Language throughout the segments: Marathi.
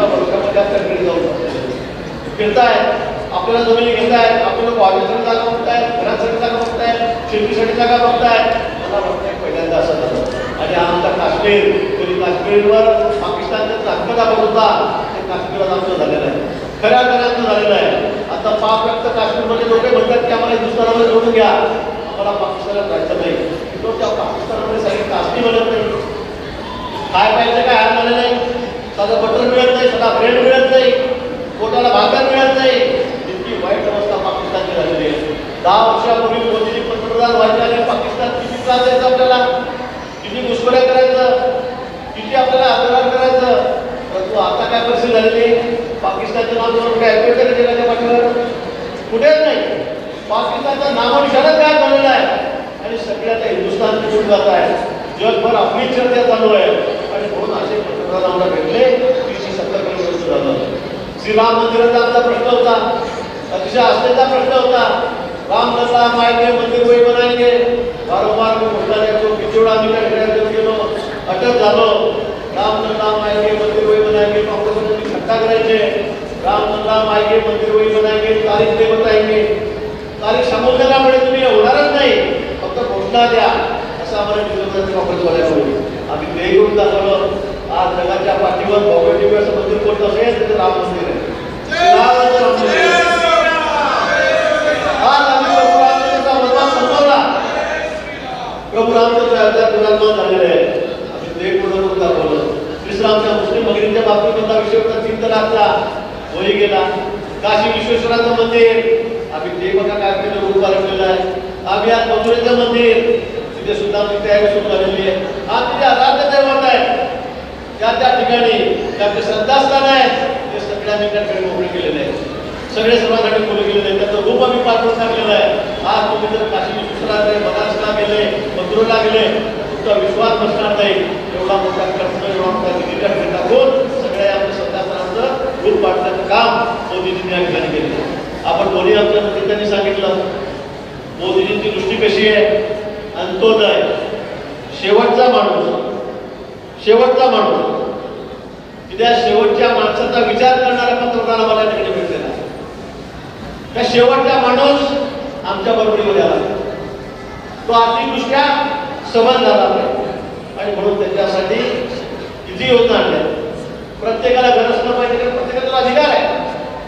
एका वर्षामध्ये आपल्याकडे जाऊन फिरतायत, आपल्याला जमिनी घेतायत, आपल्याला कॉलेजसाठी जागा बघतायत, घरासाठी जागा बघतायत, शेतीसाठी जागा बघतायत. मला वाटतं पहिल्यांदा असं झालं. आणि आमचा काश्मीर, तरी काश्मीरवर पाकिस्तानचा ताकद दाखवत होता, ते काश्मीरवर आमचं झालेलं आहे, खऱ्या अर्थानं झालेलं आहे. आता पाक व्यक्त काश्मीरमध्ये लोक म्हणतात की आम्हाला हिंदुस्थानामध्ये जोडून घ्या, आम्हाला पाकिस्तानात जायचं नाही. तो त्या पाकिस्तानामध्ये सगळी काश्मीर बनत नाही, काय पाहिजे काय हाल झालेलं आहे. साधं बटर मिळत नाही, साधा ब्रेड मिळत नाही, पोटाला भाकर मिळत नाही. इतकी वाईट अवस्था पाकिस्तानची झालेली आहे. 10 वर्षापूर्वी मोदीजी पंतप्रधान व्हायचे, पाकिस्तान किती त्रास द्यायचा आपल्याला, किती घुसखोऱ्या करायचं, किती आपल्याला आग्रह करायचं. परंतु आता काय परिस्थिती झालेली, पाकिस्तानच्या नावावर काय ऐकू का जगाच्या पाठीवर कुठेच नाही. पाकिस्तानचा नामनिशाणच काय झालेला आहे आणि सगळे आता हिंदुस्थान निवडून जात आहे. जगभर आपली चर्चा चालू आहे. आणि म्हणून असे पंतप्रधान आम्हाला भेटले, 30-70 किलोमीटर झालं. श्रीराम मंदिराचा आमचा प्रश्न होता, अतिशय आस्थेचा प्रश्न होता. राम लल्ला मायके मंदिर वही बनाएंगे, वारंवार मी घोषणा द्यायचो, किती वेळा आम्ही त्या ठिकाणी गेलो, अटक झालो. राम लल्ला मायके मंदिर वही बनाएंगे, काँग्रेसमध्ये थट्टा करायचे. राम लल्ला मायके मंदिर वही बनाएंगे, तारीख ते बताएंगे. तारीख सांगून देण्यामुळे तुम्ही होणारच नाही, फक्त घोषणा द्या, असं आम्हाला विरोधाचे काँग्रेसवाल्या होईल. आम्ही ते घेऊन दाखवलं. आज जगाच्या पाठीवर भव्य दिव्य असं मंदिर कोणतं असेल तर राम मंदिर आहे. आज आम्ही प्रभू रामचंद्राचा वनवास संपवला, प्रभू रामचंद्र अयोध्यात झालेले आहे. आम्ही ते पूर्ण करून दाखवलं. इस्लामच्या मुस्लिम भगिनींच्या बाबतीत होता विषय होता 3 तलाकचा, होई गेला. काशी विश्वेश्वराचं मंदिर, आम्ही ते बघा काय केलं, रूप आलेलं आहे. आम्ही आज मथुरेचं मंदिर, तिथे सुद्धा आमची तयारी सुरू झालेली आहे. आज तिथे आराध्य दैवत आहे, त्या ठिकाणी त्याचे श्रद्धास्थान आहे, ते सगळ्यांनी त्या ठिकाणी मोकळे केलेले आहे. सगळे सर्वांसाठी खुले गेलेले आहे. त्याचं रूप आम्ही पाठवून टाकलेलं आहे. आज तुम्ही जर काशी विश्वेश्वरात गेले, बनारसला गेले, मथुरेला गेले, तुमचा विश्वास बसणार नाही. एवढा मोठा खर्च, एवढा मोठा निधी टाकून सगळ्या आमच्या श्रद्धास्थानाचं रूप पाठवण्याचं काम मोदीजींनी या ठिकाणी केलं. आपण दोन्ही आमच्या नेत्यांनी सांगितलं, मोदीजींची दृष्टी कशी आहे, अंत्योदय, शेवटचा माणूस, शेवटचा माणूस. त्या शेवटच्या माणसाचा विचार करणारा पंतप्रधान आम्हाला ठिकाणी भेटलेला आहे. त्या शेवटचा माणूस आमच्या बरोबरीमध्ये आला, तो आर्थिकदृष्ट्या सबल झाला आणि म्हणून त्याच्यासाठी किती योजना आणल्या. प्रत्येकाला गरज न पाहिजे, प्रत्येकाचा अधिकार आहे.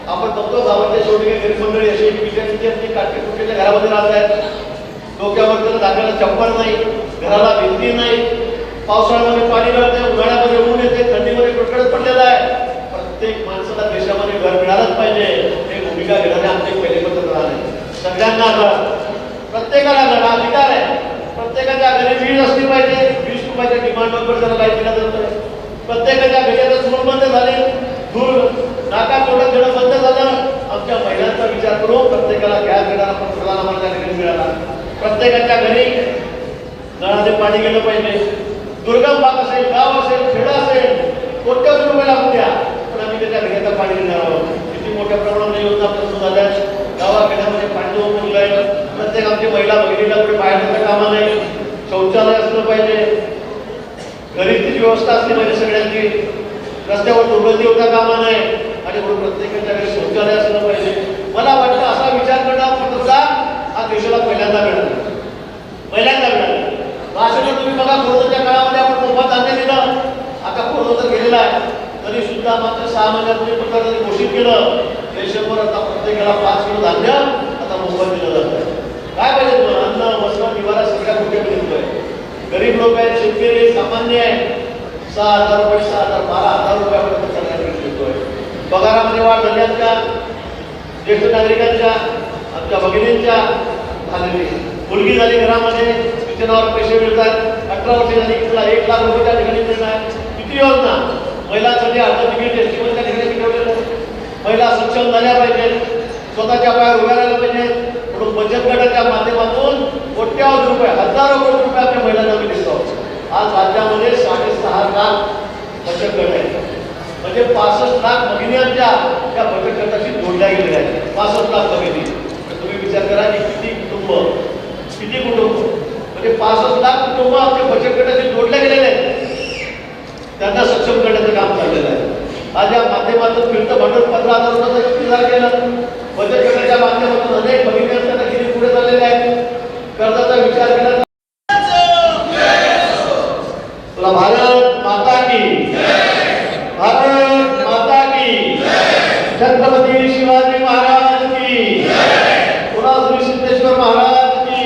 आपण बघतो गावाच्या शेवटी गरीब मंडळी अशी विद्यार्थी काटकेकुटकेच्या घरामध्ये राहत आहेत. डोक्यावर त्याला जागायला चप्पल नाही, घराला भिंती नाही, पावसाळ्यामध्ये पाणी गळते, उन्हाळ्यामध्ये ऊन येते, थंडीमध्ये कडकडत पडलेला आहे. प्रत्येक माणसाला देशामध्ये घर मिळालंच पाहिजे, हे भूमिका घेणारे आमचे पहिले पंतप्रधान आहे. सगळ्यांना घर, प्रत्येकाला घर हा अधिकार आहे. प्रत्येकाच्या घरी वीज असली पाहिजे, 20 रुपयाच्या डिमांडवर त्याला लाईट दिला जातोय. प्रत्येकाच्या घरी आता चूल बंद झाले, धूळ नाका तोडत देणं बंद झालं. आमच्या महिलांचा विचार करून प्रत्येकाला गॅस देणारा पंतप्रधान आम्हाला त्या ठिकाणी मिळाला. प्रत्येकाच्या घरी नळाने पाणी गेलं पाहिजे. दुर्गम भाग असेल, गाव असेल, खेडा असेल, कोणत्याच रुपये लागू द्या, पण आम्ही त्याच्या घराचा पाणी देणार आहोत. किती मोठ्या प्रमाणात योजना आपल्या सुरू झाल्या. गावाखेड्यामध्ये पाणी उपलब्ध आहे. प्रत्येक आमची महिला भगिनीला कुठे बाहेर जाता कामा नाही, शौचालय असलं पाहिजे, घरी तिची व्यवस्था असली पाहिजे सगळ्यांची, रस्त्यावर दुर्गंधी होता कामा नाही, आणि म्हणून प्रत्येकाच्या घरी शौचालय असलं पाहिजे. मला वाटतं असा विचार करणारा पंतप्रधान हा देशाला पहिल्यांदा मिळाला, पहिल्यांदा मिळाला. भाषण तुम्ही बघा, कोरोनाच्या काळामध्ये आपण मोफत धान्य दिलं. आता कोरोना तर गेलेला आहे, तरी सुद्धा मात्र 6 महिन्यापूर्वी पंतप्रधानांनी घोषित केलं, देशभर आता प्रत्येकाला 5 किलो धान्य आता मोफत दिलं जातं. काय पाहिजे तुम्हाला, अन्न, वस्त्र, निवारा सगळ्या गोष्टी मिळतोय. गरीब लोक आहेत, शेतकरी सामान्य आहे, 6,000 रुपये, 6,000, 12,000 रुपयापर्यंत सगळ्यांना मिळतोय. पगारामध्ये वाढ झाली आमच्या ज्येष्ठ नागरिकांच्या, आमच्या भगिनींच्या झालेली. मुलगी झाली घरामध्ये, तिच्या नावावर पैसे मिळतात. 18 वर्ष झाली की तुला 1 लाख रुपये त्या ठिकाणी मिळणार. किती योजना महिलांसाठी अर्ध तिकीट एसटीमध्ये त्या ठिकाणी ठेवलेलं आहे. महिला सक्षम झाल्या पाहिजे, स्वतःच्या पायावर उभ्या राहायला पाहिजे. म्हणून बचत गटाच्या माध्यमातून कोट्यावधी रुपये, हजारो कोटी रुपये आपल्या महिलांना मी दिसतो. आज राज्यामध्ये 6.5 लाख बचत गट आहेत. म्हणजे 65 लाख भगिनींच्या त्या बचत गटाशी जोडल्या गेलेल्या आहेत. 65 लाख भगिनी. तुम्ही विचार करा की किती कुटुंब म्हणजे 65 लाख कुटुंब आपल्या बचत गटाशी जोडले गेलेले आहेत. त्यांना सक्षम करण्याचं काम चाललेलं आहे. आज या माध्यमातून फिरतं भांडवल 15,000 रुपयाचं इंतजार केलं. बचत गटाच्या माध्यमातून अनेक भगिनी असताना किती पुढे चाललेले आहेत. कर्जाचा विचार केला. तुला भारत माता की, भारत माता की, छत्रपती शिवाजी महाराज की, पुन्हा श्री सिद्धेश्वर महाराज की,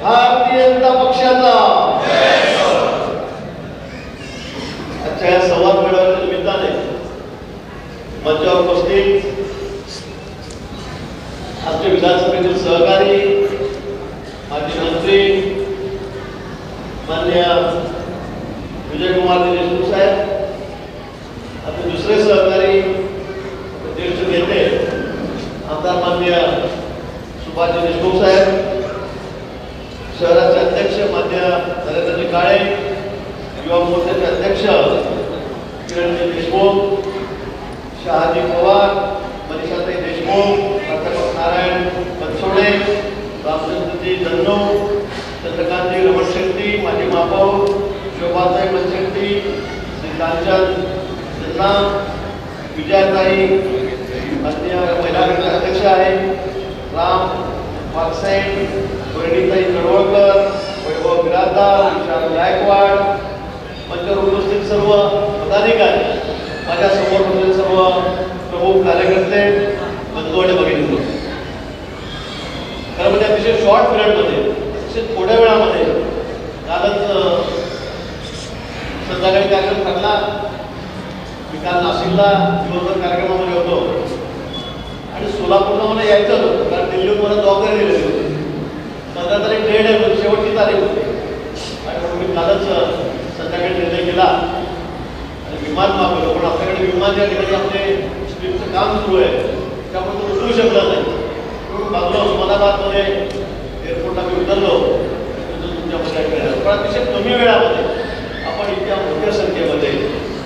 भारतीय जनता पक्षाचा. आजच्या या संवाद मेळाव्याच्या निमित्ताने मंचावर उपस्थित आमचे विधानसभेतील सहकारी माजी मंत्री माननीय विजयकुमार देशमुख साहेब, आपले दुसरे सहकारी ज्येष्ठ नेते आमदार माननीय सुभाष देशमुख साहेब, शहराचे अध्यक्ष मान्य नरेंद्रजी काळे, युवा मोर्चाचे अध्यक्ष किरणजी देशमुख, शहाजी पवार, मनीषाताई देशमुख, प्राध्यापक नारायण बनसोडे, रामचंद्रजी जन्नू, चंद्रकांतजी रमण शेट्टी, माजी महापौर शोभाताई मनशेट्टी, श्री कांचन सिन्हा, विजयाताई, माननीय महिला गटाचे अध्यक्ष आहे राम वाकसेन, वैणीताई कडवळकर, वैभव बिराजदार, विशाल गायकवाड, मंचावर उपस्थित सर्व पदाधिकारी, माझ्या समोर बसलेले सर्व प्रमुख कार्यकर्ते, बंधू आणि भगिनी. खरं म्हणजे अतिशय शॉर्ट पिरियडमध्ये, अतिशय थोड्या वेळामध्ये कालच संध्याकाळी कार्यक्रम ठरला. मी काल नाशिकला दिवसभर कार्यक्रमामध्ये होतो आणि सोलापूरला मला यायचं होतं, कारण दिल्लीहून मला जबाबदारी दिलेली होती. 15 तारीख डेट आहे, शेवटची तारीख होती आणि म्हणून मी कालच संध्याकाळी निर्णय केला आणि विमान मागवलं. पण आपल्याकडे विमान या ठिकाणी आपले स्ट्रीपचं काम सुरू आहे, त्यामुळे तो उतरू शकला नाही. म्हणून मागलो उस्मानाबादमध्ये एअरपोर्टला मी उतरलो, तुमच्यामध्ये पण अतिशय कमी वेळामध्ये आपण इतक्या मोठ्या संख्येमध्ये,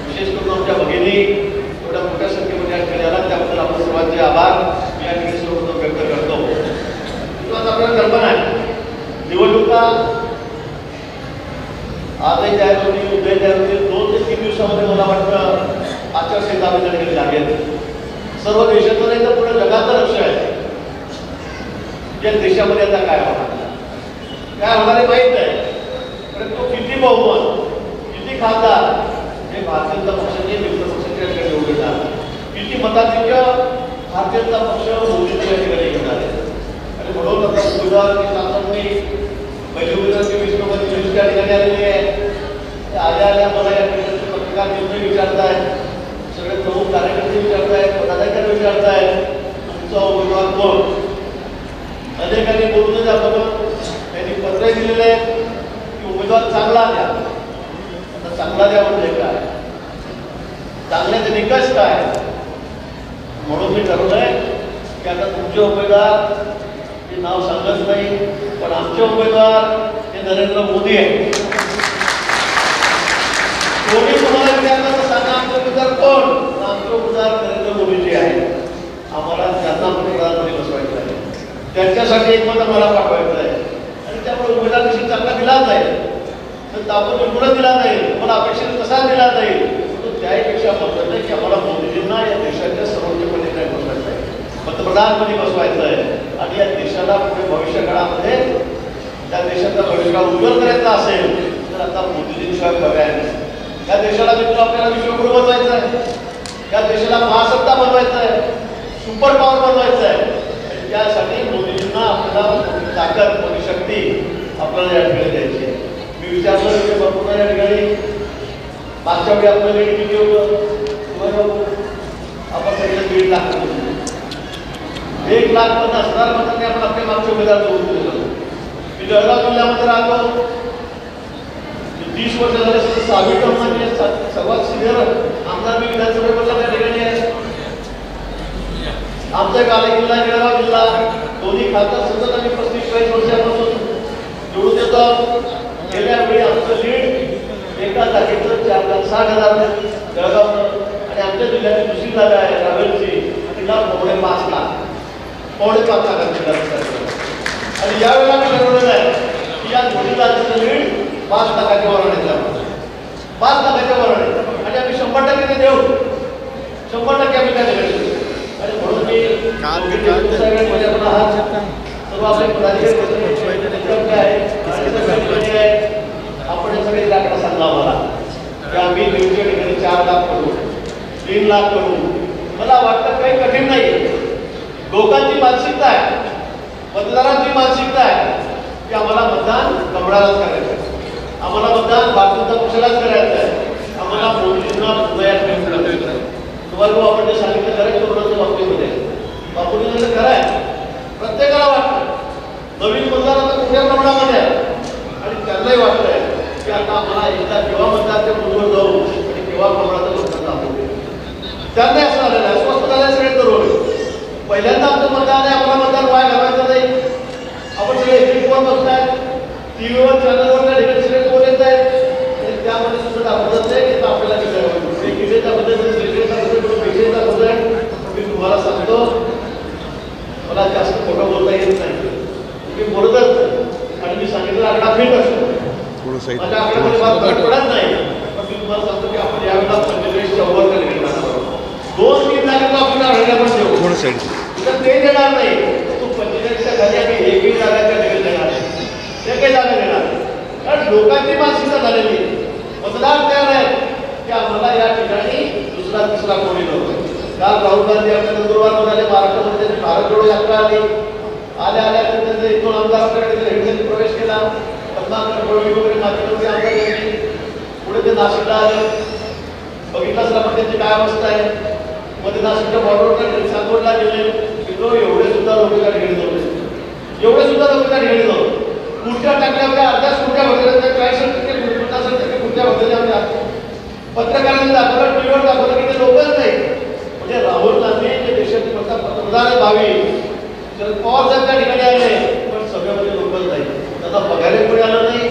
विशेष करून आमच्या भगिनी एवढ्या मोठ्या संख्येमध्ये या ठिकाणी आला, त्याबद्दल आपण सर्वांचे आभार मी या ठिकाणी सर्वप्रथम व्यक्त करतो. आज आपल्याला कल्पना आहे निवडणुका आजही जाहीर होती, उद्या जाहीर होती. 2 ते 3 दिवसामध्ये मला वाटतं आचारसंहिता आपल्या ठिकाणी लागेल. सर्व देशाचं नाही तर पुढे जगाचं लक्ष आहे या देशामध्ये आता काय होणार आहे माहीत आहे. परंतु किती बहुमत, किती खासदार हे भारतीय जनता पक्षाचे मित्र पक्षाच्या ठिकाणी निवडून येणार, किती मताधिक्य भारतीय जनता पक्ष मोदींच्या ठिकाणी घेणार आहे. आणि म्हणून आता उमेदवार मी पहिली उमेदवाराची 20 लोकांची 24 त्या ठिकाणी आलेली आहे. आल्या मला या ठिकाणी पत्रकार मित्र विचारताय, सगळे प्रमुख कार्यकर्ते विचारताय, पदाधिकारी विचारताय तुमचा उमेदवार कोण. अनेकांनी बोलून जातं, त्यांनी पत्र दिलेले आहेत की उमेदवार चांगला द्या. आता चांगला द्या म्हणजे काय, चांगल्याचे निकष काय. म्हणून मी ठरवलंय की आता तुमचे उमेदवार ते नाव सांगत नाही, पण आमचे उमेदवार हे नरेंद्र मोदी आहे. कोणी तुम्हाला विचारलं तर सांगा आमचे उमेदवार कोण. आमचे उमेदवार नरेंद्र मोदीजी आहे. आम्हाला त्यांना प्रधानमंत्री बसवायचं आहे, त्यांच्यासाठी एक मत आम्हाला पाठवायचं आहे. आणि त्यामुळे उमेदवार निश्चित चांगला दिला जाईल, तर ताबडतोब पुढे दिला जाईल, तुम्हाला अपेक्षित कसा दिला जाईल. तो त्याहीपेक्षा महत्त्वाचं आहे की आम्हाला मोदीजींना या देशाच्या सर्वोच्चपदी नाही बसवायचं आहे, पंतप्रधानपदी बसवायचं आहे. आणि या देशाला पुढे भविष्य काळामध्ये त्या देशाचा भविष्यकाळ उज्ज्वल करायचा असेल तर आता मोदीजींशिवाय पर्याय नाही. या देशाला मित्र आपल्याला विश्वगुरू बनवायचं आहे, या देशाला महासत्ता बनवायचं आहे, सुपर पॉवर बनवायचं आहे. आणि त्यासाठी मोदीजींना आपल्याला मोठी ताकद, मोठी शक्ती आपल्याला या ठिकाणी द्यायची आहे. मी विचारलं की भरपूर या ठिकाणी मागच्या वेळी आपलं लीड किती होतं, आपण सगळे 1.5 लाख 1,50,000 मतांनी आपण आपल्या मागच्या उमेदवार जोडून दिलं. मी जळगाव जिल्ह्यामध्ये राहतो, 30 वर्ष झाले, 6वी टर्म म्हणजे सर्वात सिनियर आमदार मी विधानसभेमधला त्या ठिकाणी आहे. आमचा काले जिल्हा, जळगाव जिल्हा दोन्ही खासदार सतत आम्ही 35-40 वर्षापासून जोडून येतो. गेल्या वेळी आमचं लीड एका जागेचं 4,60,000 जळगावचं, आणि आमच्या जिल्ह्याची दुसरी जागा आहे रावेरची, तिला 5.5 लाख 5.5 लाखांची. आणि यावेळेला आम्ही ठरवलेलं आहे की या दोन्ही जागेचं लीड 5 लाखाच्या वर आणायचं, 5 लाखाच्या वर आणायचं. आणि आम्ही 100% देऊ. मी काय ठिकाणी आणि म्हणून मी आपण आहात सर्व आपले पदाधिकारी आपण हे सगळे आकडा सांगला आम्हाला की आम्ही न्यूजच्या ठिकाणी 4 लाख करू 3 लाख करू. मला वाटतं काही कठीण नाही. लोकांची मानसिकता आहे, मतदारांची मानसिकता आहे की आम्हाला मतदान कमळालाच करायचं आहे, आम्हाला मतदान भारतीय जनता पक्षालाच करायचं आहे, आम्हाला मोदींना पुण्यात करायचं आहे. तुम्हाला आपण जे सांगितलं खरं कोरोनाच्या बाबतीमध्ये बापूंनी जसं खरं आहे, प्रत्येकाला वाटतं नवीन मतदार आता मोठ्या प्रमाणामध्ये आहे आणि त्यांनाही वाटतंय की आता आम्हाला एकदा केव्हा मतदारच्या बरोबर जाऊ आणि केव्हा कमळाचं मतदान दाखवू. त्यांनाही असं झालेलं आहे, स्वस्त झालं सगळे तरुण. पहिल्यांदा आमचं मतदान आहे, आम्हाला मतदान वाया घालवायचं नाही. आपण सगळे एकमेकांवर बसतायत, टीव्हीवर चॅनलवर त्या ठिकाणी सगळे कोण येत आहेत आणि त्यामध्ये सुद्धा दाखवत नाही की आपल्याला किती दाखवत आहे. मी तुम्हाला सांगतो, मला जास्त खोटं बोलता येत नाही, मी बोलतच नाही आणि मी सांगितलं आकडा फिट असतो, माझ्या आकड्यामध्ये फार फरक पडत नाही. पण मी तुम्हाला सांगतो की आपण यावेळेला 45च्या ओव्हर केले 2-3 लाखाचा आपण राहिला पण देऊ तर ते देणार नाही. तो 45च्या खाली आम्ही एकही जागा त्या देणार नाही, ते काही जागा देणार नाही. कारण लोकांची मानसिकता झालेली, मतदार तयार आहे की आम्हाला या ठिकाणी दुसरा तिसरा कोणी नको. काल राहुल गांधी आपल्या नंदुरबारमध्ये आले, महाराष्ट्रामध्ये त्यांनी भारत जोडो यात्रा आली, आल्या त्यांचे 1-2 आमदार आपल्याकडे प्रवेश केला, पद्माकर वगैरे माध्यमांचे आमदार यांनी पुढे ते नाशिकला आले. बघितलंच आपण त्यांची काय अवस्था आहे. मध्ये नाशिकच्या बॉर्डरवर सांगोडला गेले, मित्र एवढे सुद्धा लोक त्या ठिकाणी नव्हते, एवढे सुद्धा लोक त्या ठिकाणी नव्हते. खुर्च्या टाकल्या होत्या, अर्ध्याच खुर्च्या भरलेल्या, 40% खुर्च्या भरलेल्या होत्या. पत्रकारांनी दाखवलं, टीव्हीवर दाखवलं की ते लोकच नाही. म्हणजे राहुल गांधी जे देशाचे पंतप्रधान भावी शरद पवार साहेब त्या ठिकाणी आले, पण सगळ्यामध्ये लोकच नाही. त्यांना बघायला कोणी आलं नाही,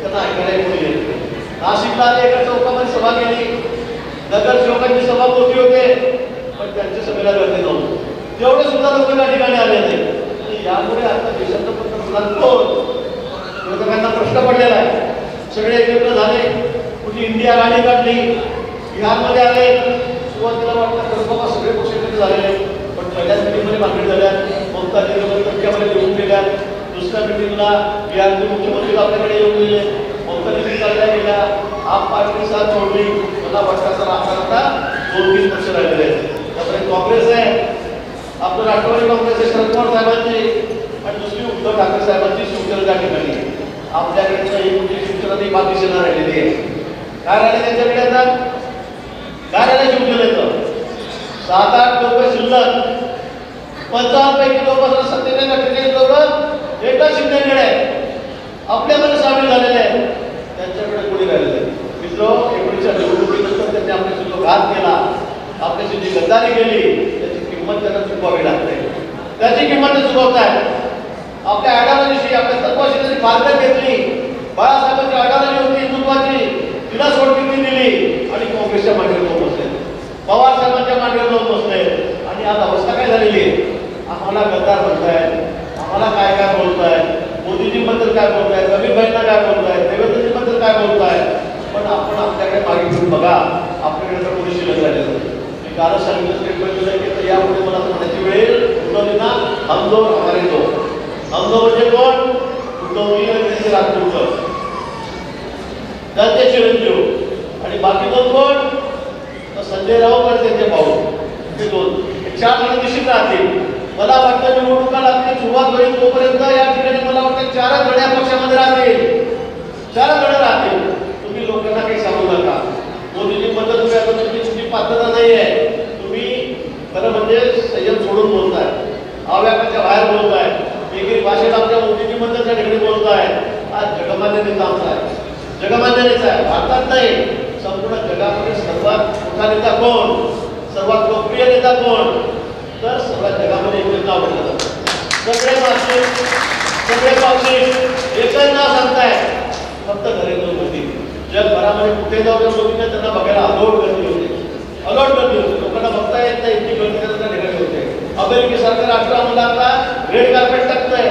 त्यांना ऐकायला कोणी येत नाही. नाशिकला आले, एका चौकामध्ये सभा केली, नगरसेवकांची सभा मोठी होते पण त्यांच्या सभेला गर्दी नव्हती, तेवढे सुद्धा लोक त्या ठिकाणी आले नाही. आणि यामुळे आता देशाचं पंतप्रधान कोण लोकांना प्रश्न पडलेला आहे. सगळे एकत्र झाले, कुठे इंडिया गाडी काढली, बिहारमध्ये आले. सुरुवातीला वाटलं बाबा सगळे पक्ष एकत्र झालेले, पण पहिल्याच मिटिंगमध्ये भांडण झाल्या, ममता टक्क्यामध्ये येऊन गेल्या. दुसऱ्या मिटिंगला बिहारचे मुख्यमंत्री आपल्याकडे येऊन गेले, ममता दिल्ली चालल्या गेल्या, आप पार्टी साथ सोडली. मला वाटतं आता 2-3 पक्ष राहिलेले आहेत. त्यामुळे काँग्रेस आहे, आपलं राष्ट्रवादी काँग्रेस आहे शरद पवार साहेबांची, आणि दुसरी उद्धव ठाकरे साहेबांची शिवसेना त्या ठिकाणी. आपल्याकडे एक मोठी शिवसेना ती बाकी सेना राहिलेली आहे. काय राहिले त्यांच्याकडे आता, काय राहिले शिवसेनेचं 7-8 लोक शिल्लक. 55 पैकी लोक 47-48 लोक एकच शिंदेकडे आहे, आपल्यामध्ये सामील झालेले आहे, त्यांच्याकडे कोणी राहिलेलं आहे. मित्र 19च्या निवडणुकीनंतर त्यांनी आपल्याशी जो घात केला, आपल्याशी जी गद्दारी केली, त्याची किंमत त्यांना चुकवावी लागते. त्याची किंमत ते चुकवत आहेत. आपल्या आयडिओलॉजीशी, आपल्या तत्वाशी त्यांनी फारकत घेतली. बाळासाहेबांची आयडिओलॉजी होती हिंदुत्वाची, तिला सोडती दिली आणि काँग्रेसच्या मांडीवर जाऊन बसले, पवार साहेबांच्या मांडीवर जाऊन बसले. आणि आज अवस्था काय झालेली आहे, आम्हाला गद्दार म्हणताय, आम्हाला काय काय बोलताय, मोदीजीबद्दल काय बोलताय, रवीभाईंना काय बोलताय, देवेंद्रजीबद्दल काय बोलताय. पण आपण आपल्याकडे मागे घेऊन बघा, आपल्याकडे तर कोणी शिल्लक झालेलं. मी कालच सांगितलं स्टेटमेंट दिलं की यापुढे मला म्हणायची वेळ उद्धवजी ना हम दो हमारे दो. हम दो म्हणजे कोण, उद्धवजी आणि त्यांचे राजपूत, त्यांचे चिरंजीव, आणि बाकी 2 कोण, संजय राऊत आणि त्यांचे भाऊ, हे 2. 4 जण निश्चित राहतील. मला वाटतं निवडणुका लागतील, सुरुवात होईल तोपर्यंत या ठिकाणी मला वाटतं 4 जण या पक्षामध्ये राहतील, 4 जण राहतील. तुम्ही लोकांना काही सांगू नका. मोदीजी मदत तुमची पात्रता नाही आहे. तुम्ही खरं म्हणजे संयम सोडून बोलताय, आव्यापाच्या बाहेर बोलताय, वेगळी भाषेत आमच्या मोदीजी मदतच्या ठिकाणी बोलताय. आज जगमान्य नेता आमचा आहे, जगमान्य नेता आहे, भारतात नाही संपूर्ण जगामध्ये सर्वात मोठा नेता कोण, सर्वात लोकप्रिय नेता कोण, तर सर्वात जगामध्ये एकच नाव म्हटलं जातं. सगळे भाषे, सगळे पक्षी एकच नाव सांगताय, फक्त नरेंद्र मोदी. जगभरामध्ये कुठे जाऊ त्या मोदींना त्यांना बघायला अलोट गर्दी होते, अलोट गर्दी होते. लोकांना बघता येत नाही, इतकी गर्दी त्यांना ठिकाणी होते. अमेरिकेसारखं राष्ट्र आम्हाला आता रेड कार्पेट टाकतंय.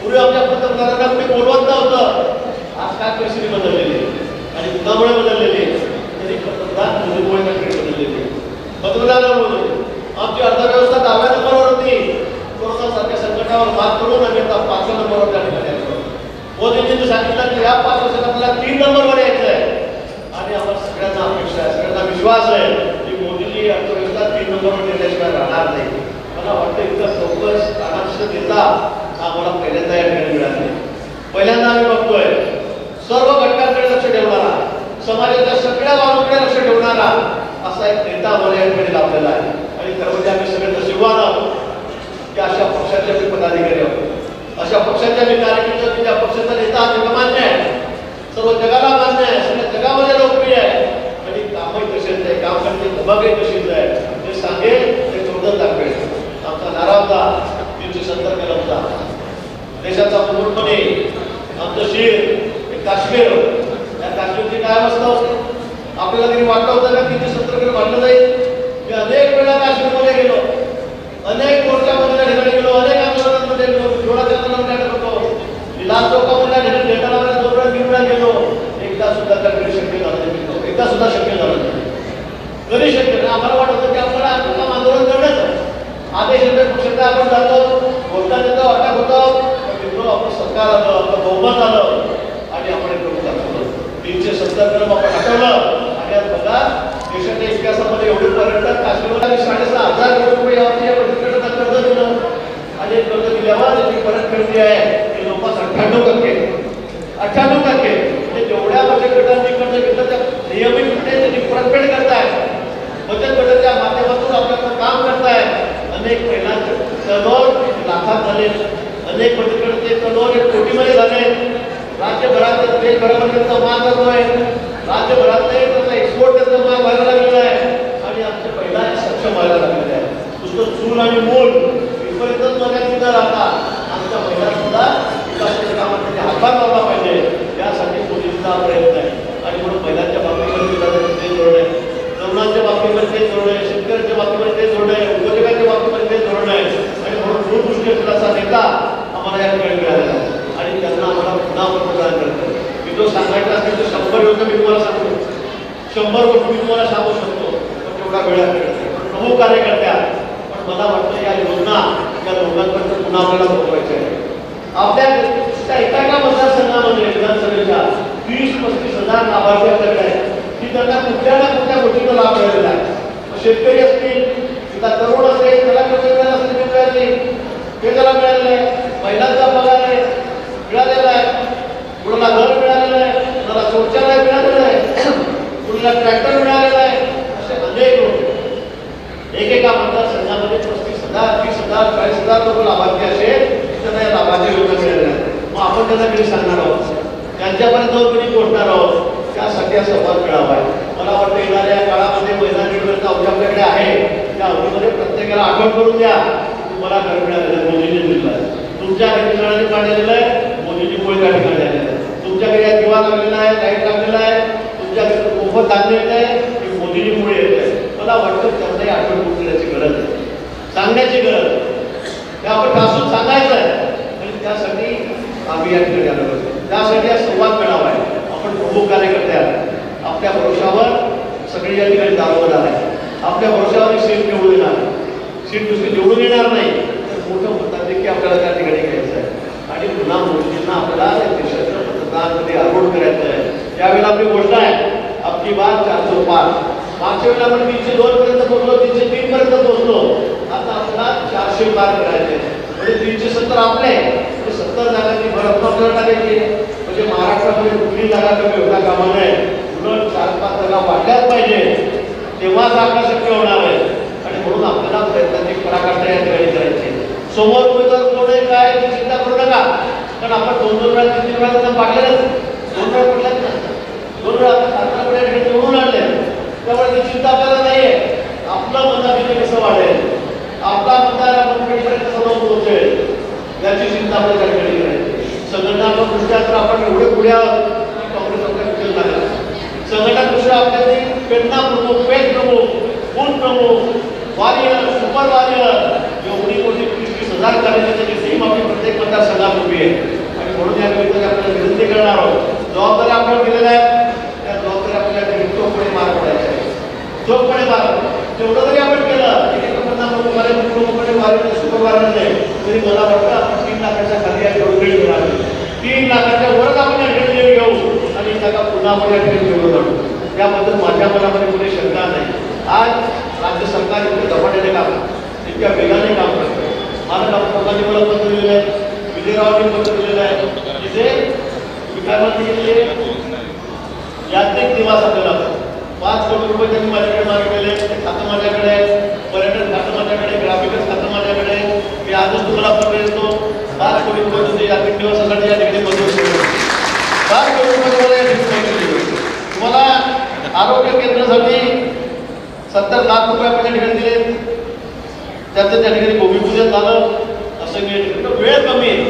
पूर्वी आमच्या पंतप्रधानांना कुठे बोलवत नव्हतं. आज काय परिस्थिती बदललेली आहे आणि कुणामुळे बदललेली आहे, तरी पंतप्रधान मोदीमुळे बदललेली आहे. बदलला होतो. आमची अर्थव्यवस्था 10व्या नंबरवर होती. कोरोनासारख्या संकटावर मात करून आम्ही आता 5व्या नंबरवर त्या ठिकाणी आलो. मोदींनी सांगितलं की या 5 वर्षात आपल्याला 3 नंबरवर यायचं आहे आणि आम्हाला सगळ्यांना अपेक्षा आहे, सगळ्यांना विश्वास आहे की मोदींनी अर्थव्यवस्था 3 नंबरवर नेल्याशिवाय राहणार नाही. मला वाटतं इतकं चौकस अनाक्ष देता आम्हाला पहिल्यांदा या ठिकाणी मिळाले. पहिल्यांदा आम्ही बघतोय सर्व घटकांकडे लक्ष ठेवणारा, समाजाच्या सगळ्या बाजूकडे लक्ष ठेवणारा असा एक नेता आम्हाला या ठिकाणी लाभलेला आहे. आणि खरं म्हणजे आम्ही सगळे नशीबवान आहोत की अशा पक्षाचे आम्ही पदाधिकारी आहोत, अशा पक्षाचे आम्ही कार्यकर्ते, की ज्या पक्षाचा नेता आम्ही मान्य आहे, सर्व जगाला मान्य आहे, सगळ्या जगामध्ये लोकप्रिय आहे आणि कामही तसेच आहे, काम करते धमाके तशीच आहे. जे सांगेल ते तोडत दाखवेल. आमचा नारा होता 370 कलमचा, देशाचा पूर्णपणे आमचं शिर हे काश्मीर. या काश्मीरची काय अवस्था होती आपल्याला तरी वाटलं होतं का 370 कलम वाढलं जाईल. मी अनेक वेळा काश्मीरमध्ये गेलो, अनेक मोर्चामध्ये त्या ठिकाणी गेलो, अनेक आंदोलनांमध्ये गेलो, जोराच्या आंदोलनामध्ये होतो, लाल चौकामध्ये ठिकाणी भेटायला 2 वेळा 3 वेळा गेलो. एकदा सुद्धा त्याकडे शक्य झालं नाही, एकदा सुद्धा शक्य झालं नाही. कधी शक्य नाही. आम्हाला वाटत होतं की आपल्याला आपलं काम आंदोलन करण्याचं आदेश येतो, पक्षाचा आपण जातो, घोषणा देतो, अटक होतो, पण आपलं सरकार आलं, आपलं बहुमत आलं आणि आपण एक करून दाखवलं. 370 कलम आपण हटवलं आणि आज बघा देशाच्या इतिहासामध्ये एवढे पर्यटक काश्मीरला 6,500 कोटी रुपये यावरती पर्यटकांना कर्ज दिलं आणि हे कर्ज दिल्यावर त्याची परतफेड जी आहे ती जवळपास 98%. म्हणजे जेवढ्या बचत गटांनी कर्ज घेतलं त्या नियमितपणे त्याची परतफेड करतायत. बचत गटाच्या माध्यमातून आपल्याला काम करतायत. अनेक महिलांचे टर्नओव्हर लाखात झाले, अनेक बचत गटाचे टर्नओव्हर कोटीमध्ये झाले. राज्यभरात देशभरामध्ये त्याचा मान जातोय, राज्यभरातले त्याचा एक्सपोर्ट त्याचा मान व्हायला लागलेला आहे आणि आमच्या महिला सक्षम व्हायला लागलेल्या आहे. नुसतं चूल आणि मूल इथपर्यंतच मर्यादित न राहता आमच्या महिला सुद्धा विकासाच्या कामात हातभार लावला पाहिजे, यासाठी मोदींचा प्रयत्न आहे. आणि म्हणून महिलांच्या बाबतीमध्ये ते धोरण आहे, तरुणांच्या बाबतीमध्ये ते धोरण आहे, शेतकऱ्यांच्या बाबतीमध्ये ते धोरण आहे, उद्योजकांच्या बाबतीमध्ये ते धोरण आहे. आणि म्हणून दूरदृष्टी असा नेता आम्हाला या ठिकाणी मिळालेला आहे आणि त्यांना आम्हाला पुन्हा प्रदान करतो. मी जो सांगायचा असेल तर 100 योजना मी तुम्हाला सांगतो, 100 गोष्टी मी तुम्हाला सांगू शकतो, पण तेवढा वेळ प्रमुख कार्यकर्त्या. पण मला वाटतं या योजना या लोकांपर्यंत पुन्हा आपल्याला पोहोचवायच्या आहे. आपल्या एका मतदारसंघामध्ये विधानसभेच्या 30-35 हजार लाभार्थी आपल्याकडे आहेत की त्यांना कुठल्या ना कुठल्या गोष्टीचा लाभ मिळालेला आहे. शेतकरी असतील, किंवा तरुण असेल, त्याला कसं मिळालं असेल ते मिळाले, ते त्याला मिळालेलं आहे. महिलांचा पगार आहे मिळालेला आहे, कुणाला घर मिळालेलं आहे, कुणाला शौचालय मिळालेलं आहे, कुणाला ट्रॅक्टर मिळालेला आहे. असे अनेक लोक एकेका मतदारसंघामध्ये 35,000, 30,000, 40,000 लोक लाभार्थी असेल त्यांना या लाभाच्या योजना मिळालेल्या आहेत. मग आपण त्यांना कधी सांगणार आहोत, त्यांच्यापर्यंत कधी पोहोचणार आहोत, त्यासाठी हा संवाद मिळावा आहे. मला वाटतं येणाऱ्या काळामध्ये मैदान निर्णयाचा अवधी आपल्याकडे आहे, त्या अवधीमध्ये प्रत्येकाला आठवण करून द्या तुम्हाला घर मिळालेलं आहे, मोदींनी दिलेलं आहे. तुमच्या घरी नळाने पाणी आलेलं आहे, मोदींनी मुळे त्या ठिकाणी आलेलं आहे. तुमच्या घरी दिवा लागलेला आहे, लाईट लागलेला आहे, तुमच्या घरी मोफत धान्य येत आहे, ते मोदींनी मुळे येत आहे. मला वाटतं त्यांनाही आठवण करून देण्याची गरज आहे, सांगण्याची गरज आहे. ते आपण ठासून सांगायचं आहे आणि त्यासाठी आम्ही या ठिकाणी आलो होतो. त्यासाठी हा संवाद मिळावा आहे. आपण प्रमुख कार्यकर्ते आहात, आपल्या भरोशावर सगळी या ठिकाणी दारोदार आहे. आपल्या भरोशावर एक सीट निवडून येणार, सीट दुसरी निवडून येणार नाही तर मोठं मतदान देखील आपल्याला त्या ठिकाणी घ्यायचं आहे आणि पुन्हा मोदींना आपल्याला देशाचं मतदानमध्ये आरूढ करायचं आहे. त्यावेळेला आपली घोषणा आहे आपली बात 405. मागच्या वेळेला आपण 302 पर्यंत पोहोचलो, 303 पर्यंत पोहोचलो. आता आपल्याला 400 पार करायचे म्हणजे 370 आपले 70 जागांची भर आपल्याला टाकायची. म्हणजे महाराष्ट्रामध्ये कुठली जागा कमी होता कामा नये, उलट 4-5 जागा वाढल्याच पाहिजे, तेव्हाच आपला शक्य होणार आहे. आणि म्हणून आपल्याला प्रयत्नाची पराकाष्ठा या ठिकाणी करायची. समोर उमेदवार कोण आहे काय चिंता करू नका, कारण आपण 2-2 वेळा 3-3 वेळा त्यांना पाडलेलं, 2 वेळा पडल्यात ना, 2 वेळा आपण 7 वेळा निवडून आणले. त्यामुळे ती चिंता आपल्याला नाही आहे. आपलं मताधिक्य कसं वाढेल, आपला मतदार मतपेटीपर्यंत कसं जाऊन पोहोचेल याची चिंता आपल्याला त्या ठिकाणी करायची. संघटनात्मक दृष्ट्या तर आपण एवढे पुढे आहोत की काँग्रेस आपल्या विजय लागला. संघटना दृष्ट्या आपल्याला पेटना प्रमुख, पेट प्रमुख, बूथ प्रमुख, वॉरियर, सुपर वॉरियर एवढी मोठी 30,000 कार्यकर्त्याची टीम आपली प्रत्येक मतदारसंघात उभी आहे. आणि म्हणून या निमित्ताने आपल्याला विनंती करणार आहोत, जबाबदारी आपल्याला दिलेल्या आहेत, त्या जबाबदारी आपल्याला चोखपणे पार पडायच्या आहे, चोखपणे पार तेवढं जरी आपण केलं तरी मला वाटतं आपण 3 लाखाच्या खाली या ठिकाणी घेणार 3 लाखाच्या वरच आपण या ठिकाणी घेऊ आणि त्याला पुन्हा आपण या ठिकाणी घेऊन जाऊ. त्याबद्दल माझ्या मनामध्ये कुठे शंका नाही. आज राज्य सरकार इतके झपाट्याने काम इतक्या वेगाने काम करतं. मला डॉक्टरांनी मला पत्र दिलेलं आहे, विजयरावांनी पत्र दिलेलं आहे, जिथे विकासाचे यात्रिक निवास आपल्याला 5 कोटी रुपये त्यांनी माझ्याकडे मागितलेले. खातं माझ्याकडे, पर्यटन खातं माझ्याकडे, ग्राफिकच खातं माझ्याकडे. मी आजच तुम्हाला पत्र देतो. 5 कोटी रुपये तुमचे यात्रिक निवासासाठी या ठिकाणी मंजूर केले. 5 कोटी रुपये तुम्हाला या ठिकाणी दिले. तुम्हाला आरोग्य केंद्रासाठी 70 लाख रुपये आपण या ठिकाणी दिले. त्याचं त्या ठिकाणी भूमिपूजन झालं. असं मी वेळ कमी आहे.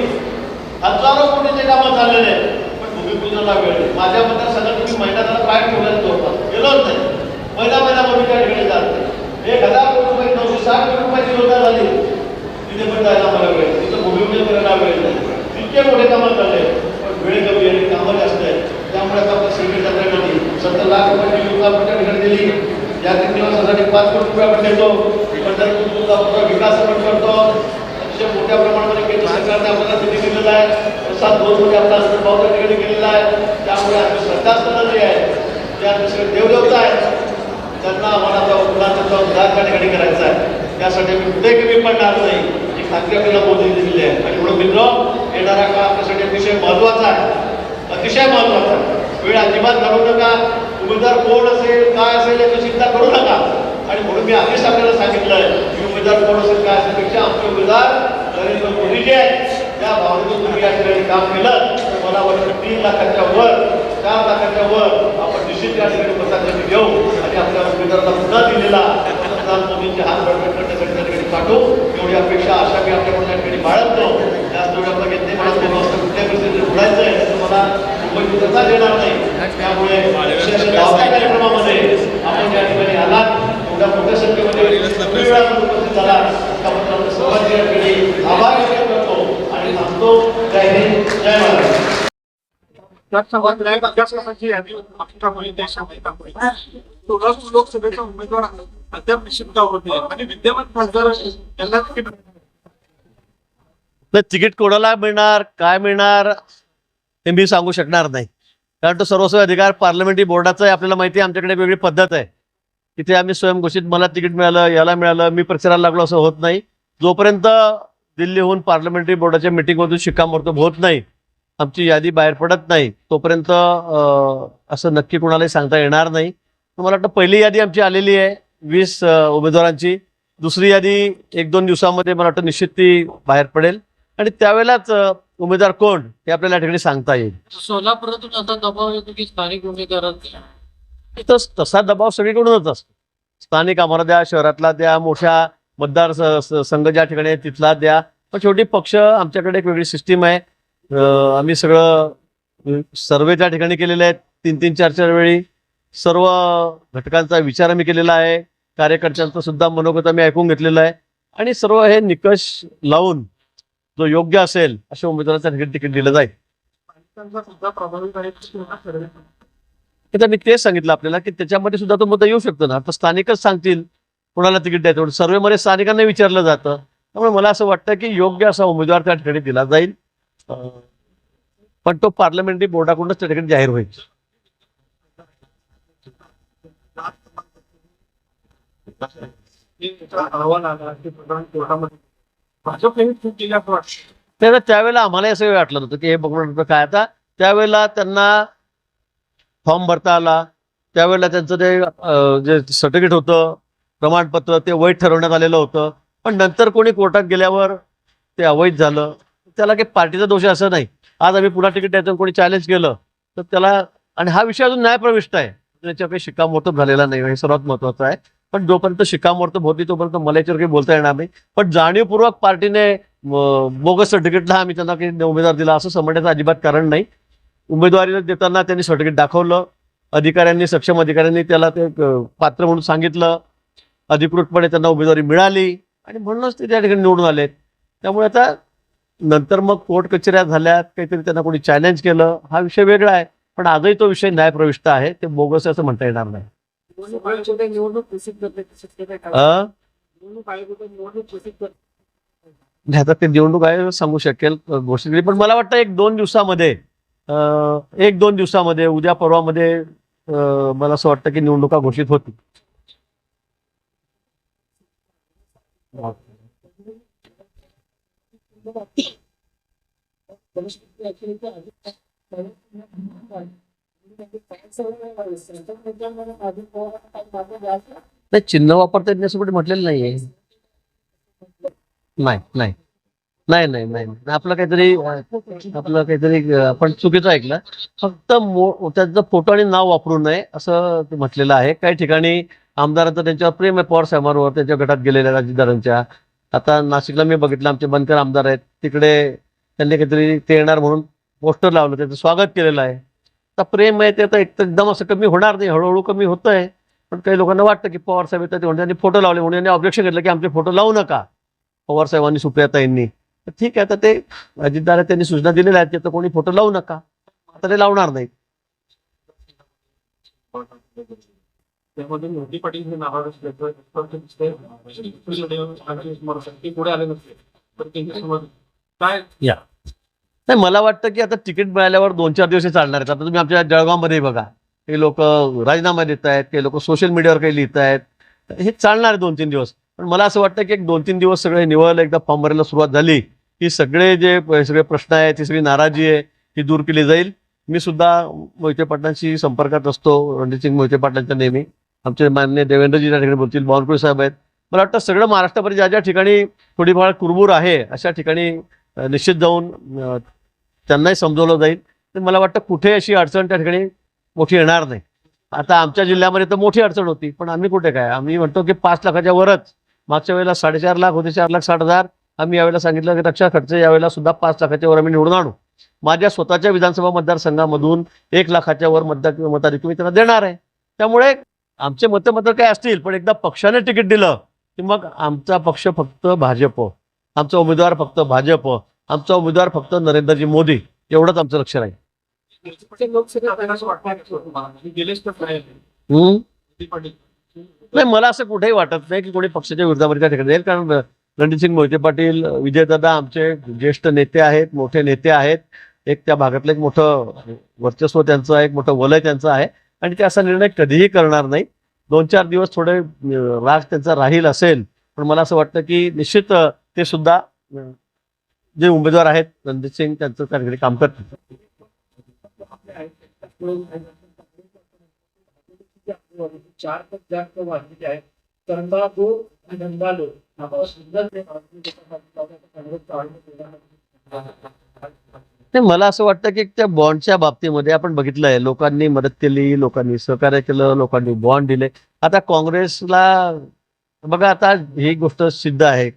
हजारो कोटीचे कामं चाललेले आहेत, पण भूमिपूजनाला वेळ नाही. माझ्या मतदारसंघात तुम्ही महिन्याला काय ठेवलं जवळपास गेलोच नाही. महिना मी त्या ठिकाणी जाते. 1000 कोटी रुपये 960 कोटी रुपयाची योजना झाली. तिथे पण जायला मला वेळ, तिथं भूमिपूजन करायला वेळ नाही. इतके मोठे कामं चालले, पण वेळ कमी आहे, कामं जास्त आहे. त्यामुळे आता आपण सगळी जत्रेमध्ये 70 लाख रुपयाची योजना आपण त्या ठिकाणी दिली. या निवासासाठी 5 कोटी रुपये आपण देतो. पंढरपूरचा विकास आपण करतो. अतिशय मोठ्या प्रमाणामध्ये केंद्र सरकारने आपल्याला निधी दिलेला आहे. प्रसाद 2 मध्ये आपला हस्तभाव त्या ठिकाणी केलेला आहे. त्यामुळे आमची श्रद्धास्थानं जे आहे त्या दुसरे देवदेवता आहेत, त्यांना आम्हाला मुलांचा उद्धार त्या ठिकाणी करायचा आहे. त्यासाठी आम्ही कुठे कमी पडणार नाही ही खात्री आपल्याला मोदी दिलेली आहे. आणि म्हणून मित्र, येणारा काळ आपल्यासाठी अतिशय महत्त्वाचा आहे, अतिशय महत्त्वाचा आहे. वेळ अजिबात घालवू नका. उमेदवार कोण असेल, काय असेल याची चिंता करू नका. आणि म्हणून मी आधीच आपल्याला सांगितलंय की उमेदवार कोण असेल काय असेल पेक्षा आमचे उमेदवार नरेंद्र मोदी जे आहेत त्या भावनेतून तुम्ही या ठिकाणी काम केलं तर मला वाटतं 3 लाखाच्या वर 4 लाखाच्या वर आपण निश्चित या ठिकाणी मतांसाठी घेऊ आणि आपल्या उमेदवाराला पुन्हा दिलेला पंतप्रधान मोदींचे हात बळकट करण्यासाठी त्या ठिकाणी पाठवू. एवढी अपेक्षा आशा मी आपल्याकडून या ठिकाणी बाळगतो. त्याचवेळी आपला घेतले मला 2 वाजता कुठल्या परिस्थितीत उडायचं आहे तर मला मुंबईत करता येणार नाही. त्यामुळे कार्यक्रमामध्ये आपण या ठिकाणी आलात, एवढ्या मोठ्या संख्येमध्ये उपस्थित झाला त्याबद्दल आपलं सर्वांची या ठिकाणी आभार व्यक्त करतो आणि थांबतो. जय हिंद, जय महाराष्ट्र. लोकसभेचा उमेदवार अद्याप निश्चित होते आणि विद्यमान खासदार यांना तिकीट कोणाला मिळणार, काय मिळणार हे मी सांगू शकणार नाही. कारण तो सर्वस्व अधिकार पार्लमेंटरी बोर्डाचा आहे. आपल्याला माहिती आहे आमच्याकडे वेगळी पद्धत आहे. तिथे आम्ही स्वयंघोषित मला तिकीट मिळालं, याला मिळालं, मी प्रचाराला लागलो असं होत नाही. जोपर्यंत दिल्लीहून पार्लमेंटरी बोर्डाच्या मिटिंगमधून शिक्कामोर्तब होत नाही, आमची यादी बाहेर पडत नाही, तोपर्यंत असं नक्की कोणालाही सांगता येणार नाही. मला वाटतं पहिली यादी आमची आलेली आहे 20 उमेदवारांची. दुसरी यादी 1-2 दिवसामध्ये मला वाटतं निश्चित ती बाहेर पडेल आणि त्यावेळेलाच उमेदवार कोण हे आपल्याला या ठिकाणी सांगता येईल. सोलापुरातून आता दबाव येतो की स्थानिक उमेदवारांचा तसा दबाव सगळीकडूनच असतो. स्थानिक आम्हाला द्या, शहरातला द्या, मोठ्या मतदार संघ ज्या ठिकाणी आहे तिथला द्या. पण शेवटी पक्ष आमच्याकडे एक वेगळी सिस्टीम आहे. आम्ही सगळं सर्वे त्या ठिकाणी केलेले आहेत. 3-3, 4-4 वेळी सर्व घटकांचा विचार आम्ही केलेला आहे. कार्यकर्त्यांचं सुद्धा मनोगत आम्ही ऐकून घेतलेलं आहे आणि सर्व हे निकष लावून जो योग्य असेल अशा उमेदवाराचा तिकीट दिलं जाईल. आता मी तेच सांगितलं आपल्याला की त्याच्यामध्ये सुद्धा तो मुद्दा येऊ शकतो ना. आता स्थानिकच सांगतील कोणाला तिकीट द्यायचं. सर्वेमध्ये स्थानिकांना विचारलं जातं. त्यामुळे मला असं वाटतं की योग्य असा उमेदवार त्या ठिकाणी दिला जाईल, पण तो पार्लमेंटरी बोर्डाकडूनच त्या ठिकाणी जाहीर होईल. त्यावेळेला आम्हाला असं वाटलं नव्हतं की हे बघून काय. आता त्यावेळेला त्यांना फॉर्म भरता आला, त्यावेळेला त्यांचं ते जे सर्टिफिकेट होतं, प्रमाणपत्र, ते वैध ठरवण्यात आलेलं होतं. पण नंतर कोणी कोर्टात गेल्यावर ते अवैध झालं. त्याला काही पार्टीचा दोष असं नाही. आज आम्ही पुन्हा तिकीट द्यायचं, कोणी चॅलेंज केलं तर त्याला, आणि हा विषय अजून न्यायप्रविष्ट आहे, त्याच्यावर काही शिक्कामोर्तब झालेला नाही, हे सर्वात महत्वाचं आहे. पण जोपर्यंत शिक्कामोर्तब होती तोपर्यंत मला याच्यावर काही बोलता येणार नाही. पण जाणीवपूर्वक पार्टीने बोगस सर्टिफिकेटला आम्ही त्यांना काही उमेदवार दिला असं समजण्याचं अजिबात कारण नाही. उमेदवारी देताना त्यांनी सर्टिफिकेट दाखवलं, अधिकाऱ्यांनी, सक्षम अधिकाऱ्यांनी त्याला ते पात्र म्हणून सांगितलं, अधिकृतपणे त्यांना उमेदवारी मिळाली आणि म्हणूनच ते त्या ठिकाणी निवडून आलेत. त्यामुळे आता नंतर मग कोर्ट कचेऱ्या झाल्यात, काहीतरी त्यांना कोणी चॅलेंज केलं, हा विषय वेगळा आहे. पण आजही तो विषय न्यायप्रविष्ट आहे, ते बोगस असं म्हणता येणार नाही. निवडणूक आयोगाने निवडणूक घोषित करण्याची शक्यता आहे का? अ? निवडणूक आयोगाने निवडणूक घोषित कर नाही, आता ते निवडणूक आयोग सांगू शकेल घोषित केली, पण मला वाटतं एक दोन दिवसामध्ये उद्या परवामध्ये मला असं वाटतं की निवडणुका घोषित होतील. नाही, चिन्ह वापरता येत नाही असं कुठे म्हटलेलं नाहीये. नाही नाही नाही नाही नाही आपलं काहीतरी आपण चुकीचं ऐकलं. फक्त त्यांचं फोटो आणि नाव वापरू नये असं ते म्हटलेलं आहे. काही ठिकाणी आमदारांचं त्यांच्यावर प्रेम आहे, पवार साहेबांवर, त्यांच्या गटात गेलेल्या राजदारांच्या. आता नाशिकला मी बघितलं, आमचे बनकर आमदार आहेत, तिकडे त्यांनी काहीतरी ते येणार म्हणून पोस्टर लावलं, त्याचं स्वागत केलेलं आहे. आता प्रेम आहे ते आता एकदम असं कमी होणार नाही, हळूहळू कमी होतंय. पण काही लोकांना वाटतं की पवार साहेब येतात, त्यांनी फोटो लावले म्हणून यांनी ऑब्जेक्शन घेतलं की आमचे फोटो लावू नका, पवार साहेबांनी, सुप्रियाताईंनी. तर ठीक आहे, आता ते अजितदादा त्यांनी सूचना दिलेल्या आहेत की आता कोणी फोटो लावू नका, आता ते लावणार नाही. त्यामध्ये मोदी पाटील हे नाराज असल्याचं पुढे आले नसते तर त्यांच्यासमोर काय नाही, मला वाटतं की आता तिकीट मिळाल्यावर 2-4 दिवस हे चालणार आहेत. आता तुम्ही आमच्या जळगावमध्ये बघा, काही लोक राजीनामा देत आहेत, काही लोक सोशल मीडियावर काही लिहित आहेत. हे चालणार आहे 2-3 दिवस. पण मला असं वाटतं की 1-2-3 दिवस सगळे निवळ एकदा फॉर्म भरायला सुरुवात झाली की सगळे प्रश्न आहेत, ती सगळी नाराजी आहे ही दूर केली जाईल. मी सुद्धा मोहिते पाटलांशी संपर्कात असतो, रणजितसिंग मोहिते पाटलांच्या नेहमी. आमचे माननीय देवेंद्रजी त्या ठिकाणी बोलतील, बावनकुळे साहेब आहेत. मला वाटतं सगळं महाराष्ट्रामध्ये ज्या ज्या ठिकाणी थोडीफार कुरबूर आहे अशा ठिकाणी निश्चित जाऊन त्यांनाही समजवलं जाईल. तर मला वाटतं कुठे अशी अडचण त्या ठिकाणी मोठी येणार नाही. आता आमच्या जिल्ह्यामध्ये तर मोठी अडचण होती, पण आम्ही कुठे काय, आम्ही म्हणतो की 5 लाखाच्या वरच. मागच्या वेळेला 4.5 लाख होते, 4,60,000. आम्ही यावेळेला सांगितलं की रक्षा खर्च यावेळेला सुद्धा 5 लाखाच्या वर आम्ही निवडून आणू. माझ्या स्वतःच्या विधानसभा मतदारसंघामधून 1 लाखाच्या वर मताधिक्य मी त्यांना देणार आहे. त्यामुळे आमचे मतदार काय असतील, पण एकदा पक्षाने तिकीट दिलं की मग आमचा पक्ष फक्त भाजप, आमचा उमेदवार फक्त भाजप, आमचा उमेदवार फक्त नरेंद्रजी मोदी, एवढंच आमचं लक्ष राहील. गेलेच तर नाही मोदी पाटील नाही, मला असं कुठेही वाटत नाही की कोणी पक्षाच्या विरोधामध्ये त्या ठिकाणी जाईल. कारण रणजितसिंग मोहिते पाटील, विजयदादा आमचे ज्येष्ठ नेते आहेत, मोठे नेते आहेत. एक त्या भागातलं एक मोठं वर्चस्व त्यांचं आहे, एक मोठं वलय त्यांचं आहे, आणि ते असा निर्णय कधीही करणार नाही. 2-4 दिवस थोडे राग त्यांचा राहील असेल, पण मला असं वाटतं की निश्चित ते सुद्धा जे उमेदवार आहेत रणजितसिंग त्यांचं त्या ठिकाणी काम करतील. नाही, मला असं वाटतं की त्या बॉन्डच्या बाबतीमध्ये आपण बघितलंय, लोकांनी मदत केली, लोकांनी सहकार्य केलं, लोकांनी बॉन्ड दिले. आता काँग्रेसला बघा, आता ही गोष्ट सिद्ध आहे,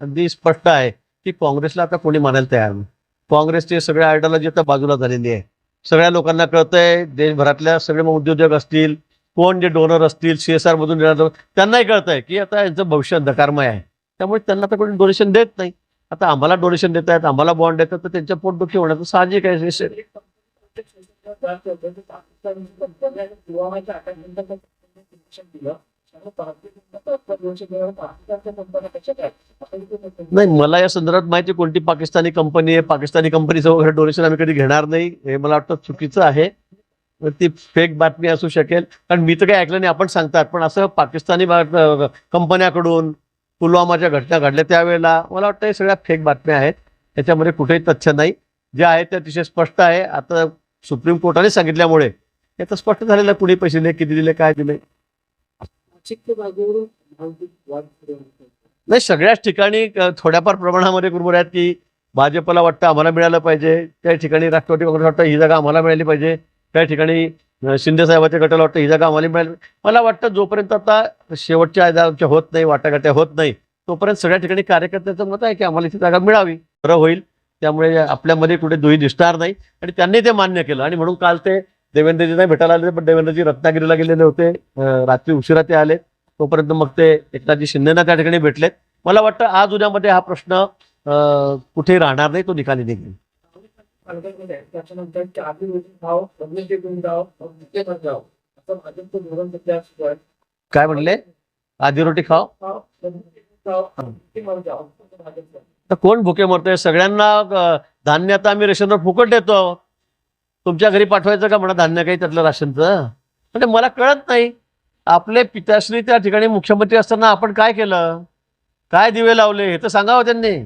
अगदी स्पष्ट आहे की काँग्रेसला आता कोणी मानायला तयार नाही. काँग्रेसची सगळ्या आयडियोलॉजी आता बाजूला झालेली आहे. सगळ्या लोकांना कळतंय, देशभरातल्या सगळे उद्योजक असतील, कोण जे डोनर असतील, CSR मधून येणार, त्यांनाही कळतंय की आता यांचं भविष्य अंधकारमय आहे. त्यामुळे त्यांना आता कोणी डोनेशन देत नाही. आता आम्हाला डोनेशन देत आहेत, आम्हाला बॉन्ड देतात, तर त्यांच्या पोटदुखी होण्याचं साहजिक आहे. नाही, मला या संदर्भात माहिती कोणती पाकिस्तानी कंपनी आहे, पाकिस्तानी कंपनीचं वगैरे डोनेशन आम्ही कधी घेणार नाही, हे मला वाटतं चुकीचं आहे. ती फेक बातमी असू शकेल, कारण मी तर काही ऐकलं नाही, आपण सांगतात. पण असं पाकिस्तानी कंपन्याकडून पुलवामाच्या घटना घडल्या त्यावेळेला मला वाटतं हे सगळ्या फेक बातम्या आहेत. त्याच्यामध्ये कुठेही तथ्य नाही. जे आहे ते अतिशय स्पष्ट आहे. आता सुप्रीम कोर्टाने सांगितल्यामुळे हे तर स्पष्ट झालेलं, कुणी पैसे दिले, किती दिले, काय दिले. नाही, सगळ्याच ठिकाणी थोड्याफार प्रमाणामध्ये कुरबुर आहेत की भाजपला वाटतं आम्हाला मिळालं पाहिजे, काही ठिकाणी राष्ट्रवादी काँग्रेस वाटतं ही जागा आम्हाला मिळाली पाहिजे, काही ठिकाणी शिंदे साहेबांच्या गटाला वाटतं ही जागा आम्हाला मिळाली. मला वाटतं जोपर्यंत आता शेवटच्या आमच्या होत नाही, वाटाघाट्या होत नाही, तोपर्यंत सगळ्या ठिकाणी कार्यकर्त्याचं मत आहे की आम्हाला इथे जागा मिळावी, बरं होईल. त्यामुळे आपल्यामध्ये कुठे दुही दिसणार नाही, आणि त्यांनी ते मान्य केलं. आणि म्हणून काल ते देवेंद्रजींना भेटायला आले, पण देवेंद्रजी रत्नागिरीला गेलेले होते, रात्री उशिरा ते आले. तोपर्यंत मग ते एकनाथजी शिंदेना त्या ठिकाणी भेटलेत. मला वाटतं आज उद्यामध्ये हा प्रश्न कुठेही राहणार नाही, तो निकाली निघेल. त्याच्यानंतर काय म्हणले? आधी रोटी खाव तर कोण भुके मरतोय? सगळ्यांना धान्य आता आम्ही रेशनवर फुकट देतो. तुमच्या घरी पाठवायचं का म्हणा धान्य काही त्यातलं राशनचं? म्हणजे मला कळत नाही. आपले पिताश्री त्या ठिकाणी मुख्यमंत्री असताना आपण काय केलं? काय दिवे लावले हे तर सांगावं त्यांनी.